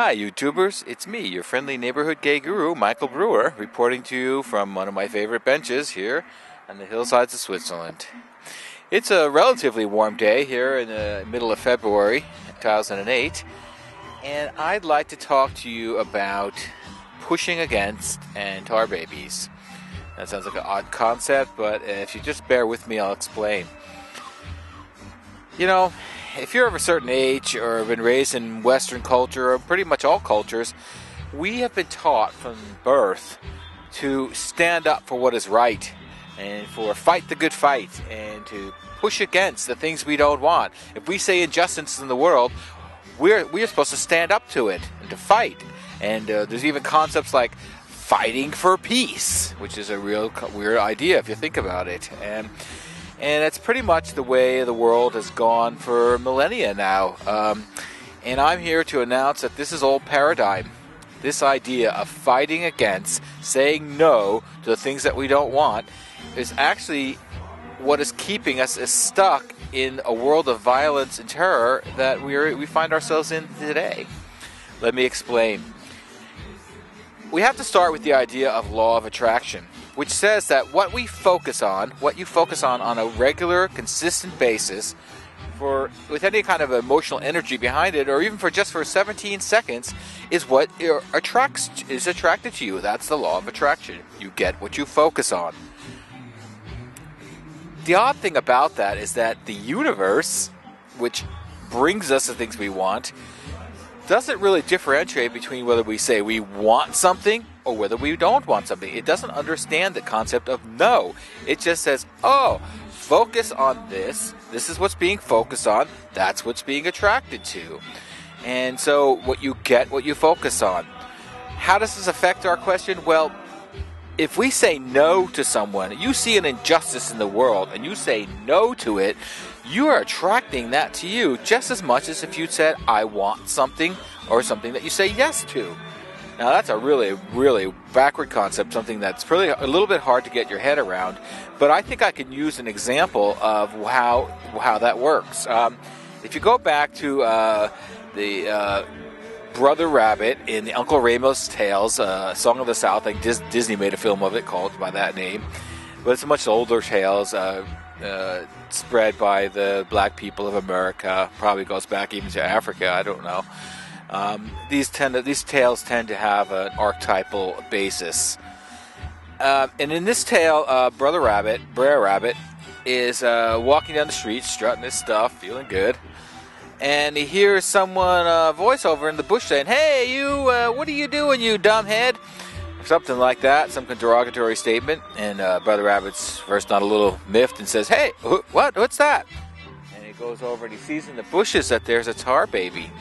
Hi YouTubers, it's me, your friendly neighborhood gay guru, Michael Brewer, reporting to you from one of my favorite benches here on the hillsides of Switzerland. It's a relatively warm day here in the middle of February 2008, and I'd like to talk to you about pushing against and tar babies. That sounds like an odd concept, but if you just bear with me, I'll explain. You know, if you're of a certain age or have been raised in Western culture or pretty much all cultures, we have been taught from birth to stand up for what is right and for fight the good fight and to push against the things we don't want. If we say injustice in the world, we're supposed to stand up to it and to fight. And there's even concepts like fighting for peace, which is a real weird idea if you think about it. And that's pretty much the way the world has gone for millennia now. And I'm here to announce that this is old paradigm. This idea of fighting against, saying no to the things that we don't want, is actually what is keeping us stuck in a world of violence and terror that we find ourselves in today. Let me explain. We have to start with the idea of law of attraction, which says that what you focus on a regular, consistent basis, with any kind of emotional energy behind it, or even for 17 seconds, is what is attracted to you. That's the law of attraction. You get what you focus on. The odd thing about that is that the universe, which brings us the things we want, doesn't really differentiate between whether we say we want something or whether we don't want something. It doesn't understand the concept of no. It just says, oh, focus on this. This is what's being focused on. That's what's being attracted to. And so what you get, what you focus on. How does this affect our question? Well, if we say no to someone, you see an injustice in the world and you say no to it, you are attracting that to you just as much as if you said, I want something, or something that you say yes to. Now that's a really, really backward concept, something that's really a little bit hard to get your head around, but I think I can use an example of how that works. If you go back to the Brer Rabbit in the Uncle Remus's Tales, Song of the South, I think Disney made a film of it called by that name, but it's a much older tales, spread by the black people of America, probably goes back even to Africa, I don't know. These tales tend to have an archetypal basis. And in this tale, Brer Rabbit, is walking down the street, strutting his stuff, feeling good. And he hears someone voice over in the bush saying, "Hey, you, what are you doing, you dumbhead?" Something like that, some derogatory statement. And Brer Rabbit's first not a little miffed and says, "Hey, what's that?" And he goes over and he sees in the bushes that there's a tar baby.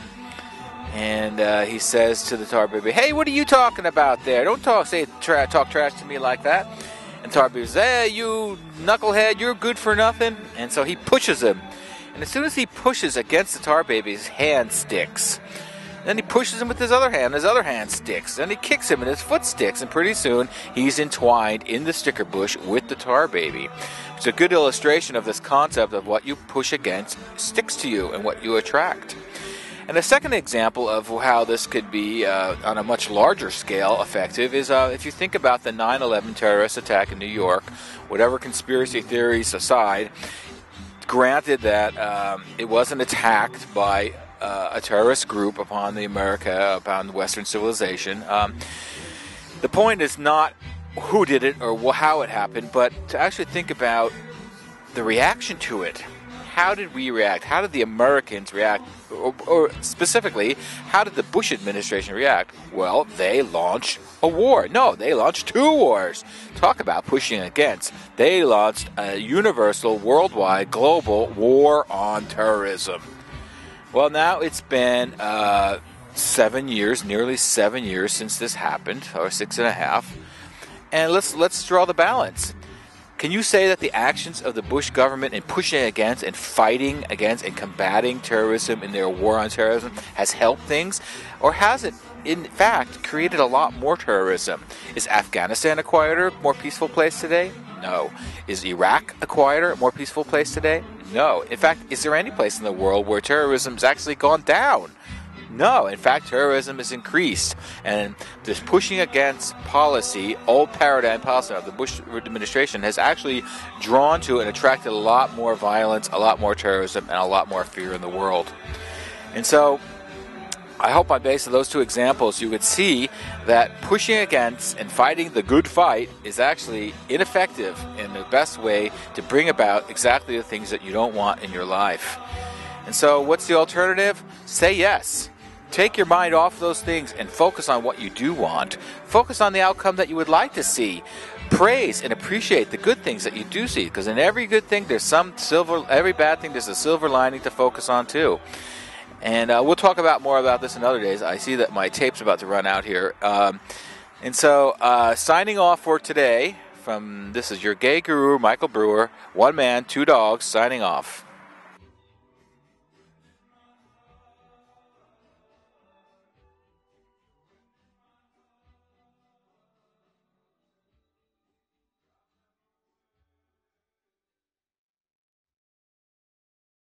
And he says to the tar baby, "Hey, what are you talking about there? Don't talk trash to me like that." And tar baby says, "Hey, you knucklehead, you're good for nothing." And so he pushes him. And as soon as he pushes against the tar baby, his hand sticks. Then he pushes him with his other hand sticks. Then he kicks him and his foot sticks. And pretty soon, he's entwined in the sticker bush with the tar baby. It's a good illustration of this concept of what you push against sticks to you and what you attract. And a second example of how this could be, on a much larger scale, effective is if you think about the 9/11 terrorist attack in New York, whatever conspiracy theories aside, granted that it wasn't attacked by a terrorist group upon Western civilization. The point is not who did it or how it happened, but to actually think about the reaction to it. How did we react? How did the Americans react? Or specifically, how did the Bush administration react? Well, they launched a war. No, they launched two wars. Talk about pushing against. They launched a universal, worldwide, global war on terrorism. Well, now it's been 7 years, nearly 7 years since this happened, or 6.5. And let's draw the balance. Can you say that the actions of the Bush government in pushing against and fighting against and combating terrorism in their war on terrorism has helped things? Or has it, in fact, created a lot more terrorism? Is Afghanistan a quieter, more peaceful place today? No. Is Iraq a quieter, more peaceful place today? No. In fact, is there any place in the world where terrorism has actually gone down? No, in fact, terrorism is increased, and this pushing against policy, old paradigm policy of the Bush administration, has actually drawn to and attracted a lot more violence, a lot more terrorism, and a lot more fear in the world. And so, I hope on base of those two examples, you would see that pushing against and fighting the good fight is actually ineffective in the best way to bring about exactly the things that you don't want in your life. And so, what's the alternative? Say yes. Take your mind off those things and focus on what you do want. Focus on the outcome that you would like to see. Praise and appreciate the good things that you do see, because in every good thing there's every bad thing there's a silver lining to focus on too. And we'll talk more about this in other days. I see that my tape's about to run out here. And so signing off for today, this is your gay guru, Michael Brewer, one man, two dogs, signing off.